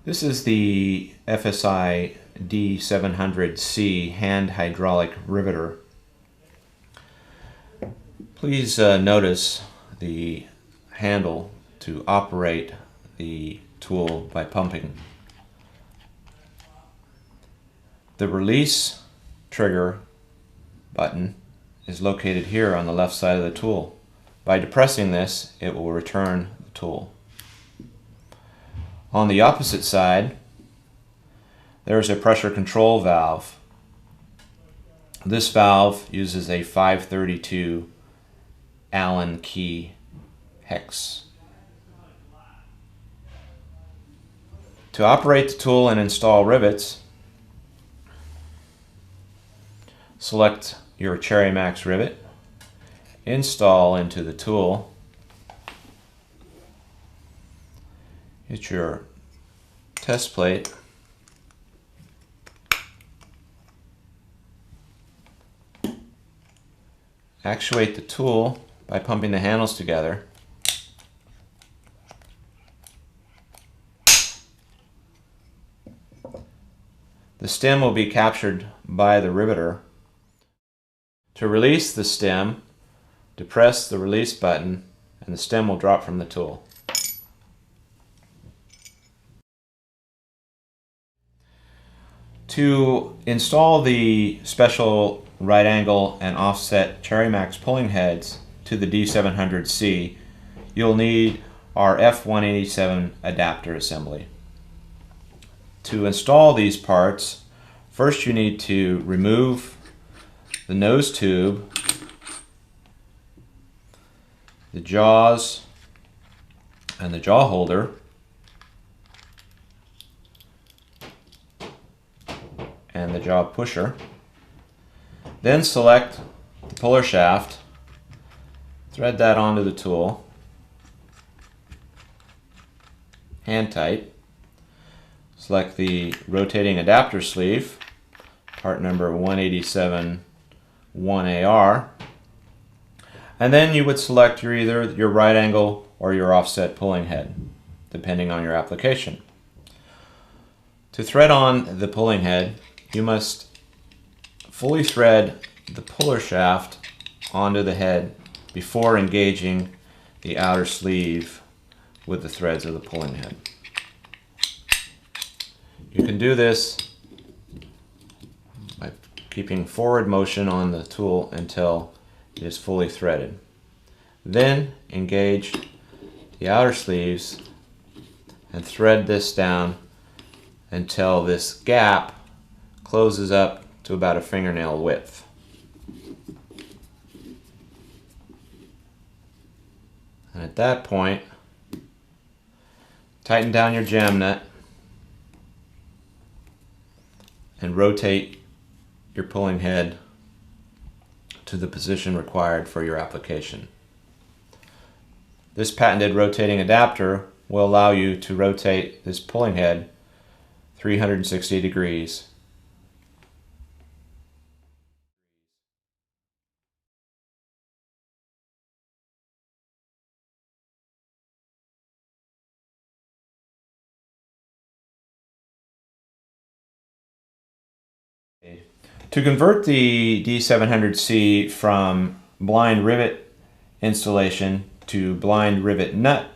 This is the FSI D-700-C hand hydraulic riveter. Please notice the handle to operate the tool by pumping. The release trigger button is located here on the left side of the tool. By depressing this, it will return the tool. On the opposite side, there is a pressure control valve. This valve uses a 532 Allen key hex. To operate the tool and install rivets, select your Cherry Max rivet, install into the tool, hit your test plate, actuate the tool by pumping the handles together. The stem will be captured by the riveter. To release the stem, depress the release button and the stem will drop from the tool. To install the special right angle and offset Cherry Max pulling heads to the D-700-C, you'll need our F187 adapter assembly. To install these parts, first you need to remove the nose tube, the jaws and the jaw holder, and the jaw pusher. Then select the puller shaft, thread that onto the tool, hand tight. Select the rotating adapter sleeve, part number 187-1AR, and then you would select either your right angle or your offset pulling head, depending on your application. To thread on the pulling head, you must fully thread the puller shaft onto the head before engaging the outer sleeve with the threads of the pulling head. You can do this by keeping forward motion on the tool until it is fully threaded. Then engage the outer sleeves and thread this down until this gap closes up to about a fingernail width. And at that point, tighten down your jam nut and rotate your pulling head to the position required for your application. This patented rotating adapter will allow you to rotate this pulling head 360 degrees. To convert the D-700-C from blind rivet installation to blind rivet nut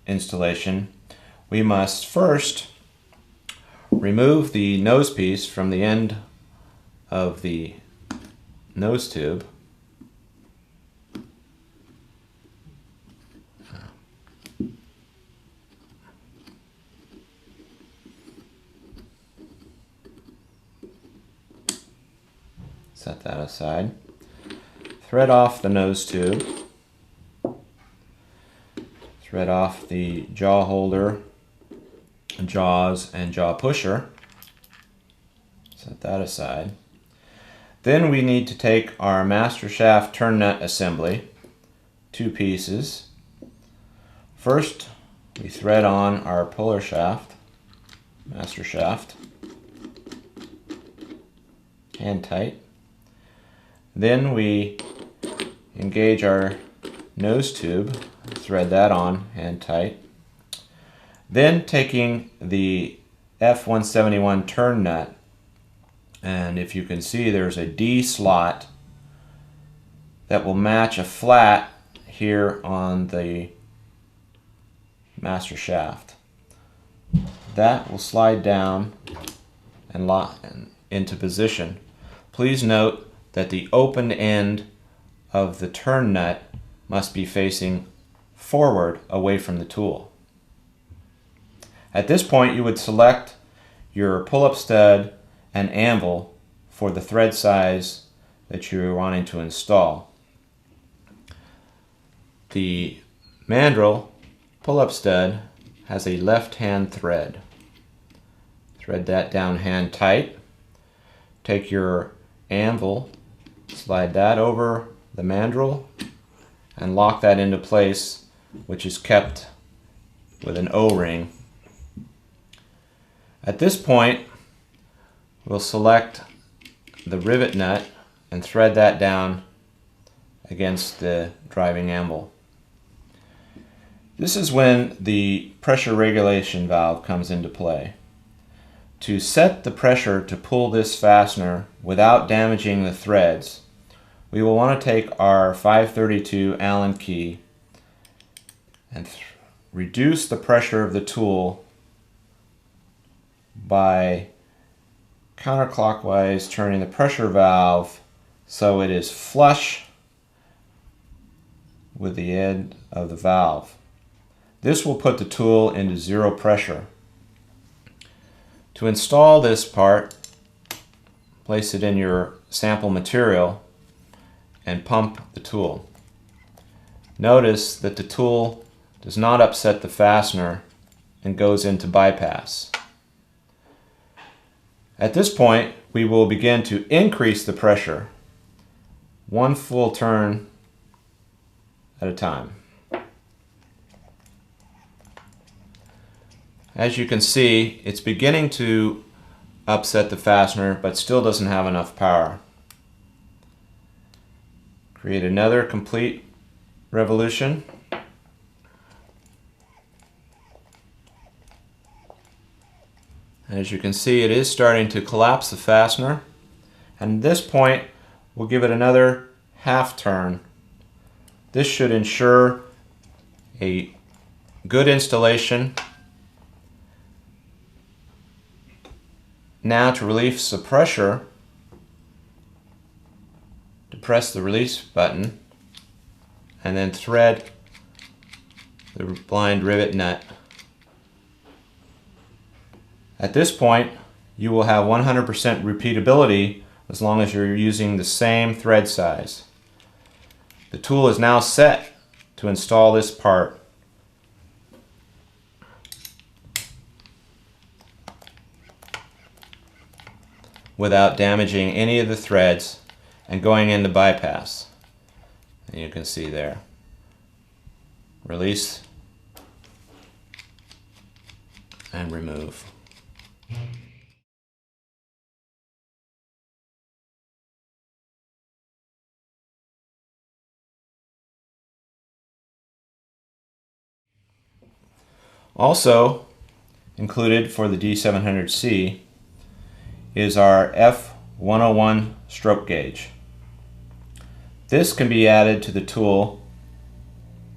installation, we must first remove the nose piece from the end of the nose tube. Set that aside. Thread off the nose tube. Thread off the jaw holder, jaws, and jaw pusher. Set that aside. Then we need to take our master shaft turn nut assembly, 2 pieces. First, we thread on our puller shaft, master shaft, hand tight. Then we engage our nose tube, thread that on hand tight. Then taking the F171 turn nut, and if you can see there's a D slot that will match a flat here on the master shaft. That will slide down and lock into position. Please note that the open end of the turn nut must be facing forward away from the tool. At this point, you would select your pull-up stud and anvil for the thread size that you're wanting to install. The mandrel pull-up stud has a left-hand thread. Thread that down hand tight. Take your anvil, slide that over the mandrel, and lock that into place, which is kept with an O-ring. At this point, we'll select the rivet nut and thread that down against the driving anvil. This is when the pressure regulation valve comes into play. To set the pressure to pull this fastener without damaging the threads, we will want to take our 532 Allen key and reduce the pressure of the tool by counterclockwise turning the pressure valve so it is flush with the end of the valve. This will put the tool into zero pressure. To install this part, place it in your sample material and pump the tool. Notice that the tool does not upset the fastener and goes into bypass. At this point, we will begin to increase the pressure, one full turn at a time. As you can see, it's beginning to upset the fastener, but still doesn't have enough power. Create another complete revolution. And as you can see, it is starting to collapse the fastener. And at this point, we'll give it another half turn. This should ensure a good installation. Now, to release the pressure, depress the release button and then thread the blind rivet nut. At this point, you will have 100% repeatability as long as you're using the same thread size. The tool is now set to install this part. Without damaging any of the threads and going into bypass. And you can see there. Release and remove. Also included for the D-700-C is our F101 stroke gauge. This can be added to the tool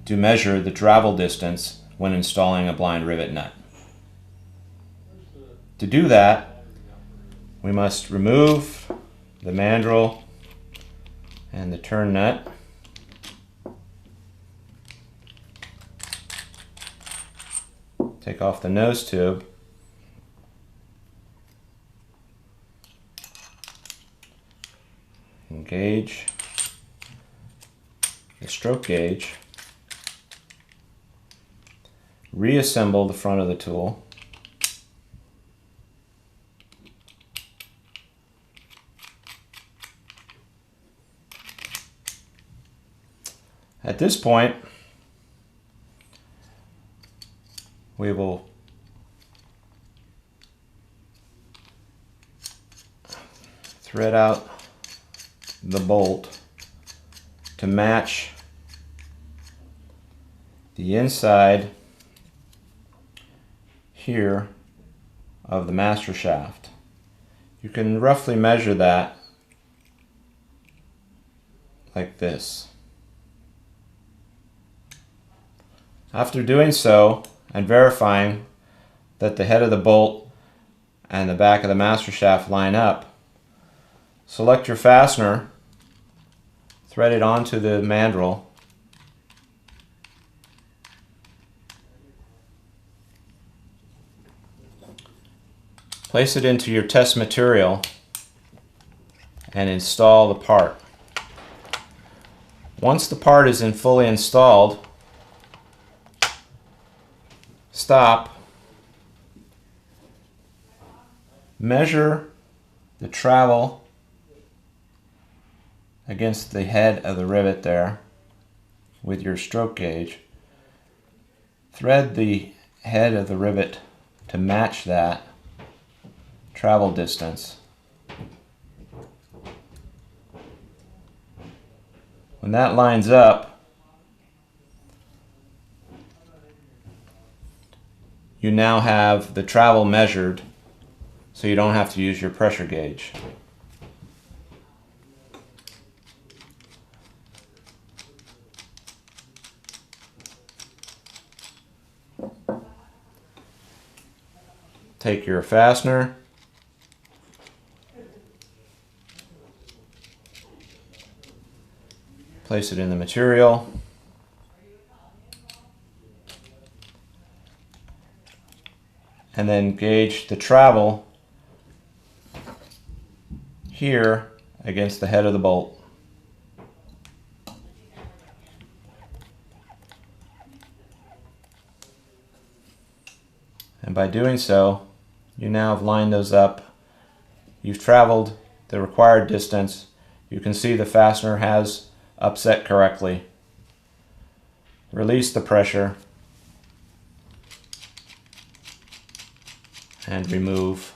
to measure the travel distance when installing a blind rivet nut. To do that, we must remove the mandrel and the turn nut. Take off the nose tube. Engage the stroke gauge. Reassemble the front of the tool. At this point, we will thread out the bolt to match the inside here of the master shaft. You can roughly measure that like this. After doing so and verifying that the head of the bolt and the back of the master shaft line up, select your fastener, thread it onto the mandrel, place it into your test material, and install the part. Once the part is fully installed, stop, measure the travel against the head of the rivet there with your stroke gauge. Thread the head of the rivet to match that travel distance. When that lines up, you now have the travel measured, so you don't have to use your pressure gauge. Take your fastener, place it in the material, and then gauge the travel here against the head of the bolt. And by doing so, you now have lined those up. You've traveled the required distance. You can see the fastener has upset correctly. Release the pressure and remove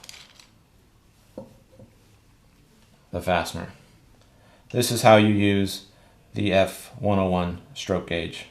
the fastener. This is how you use the F101 stroke gauge.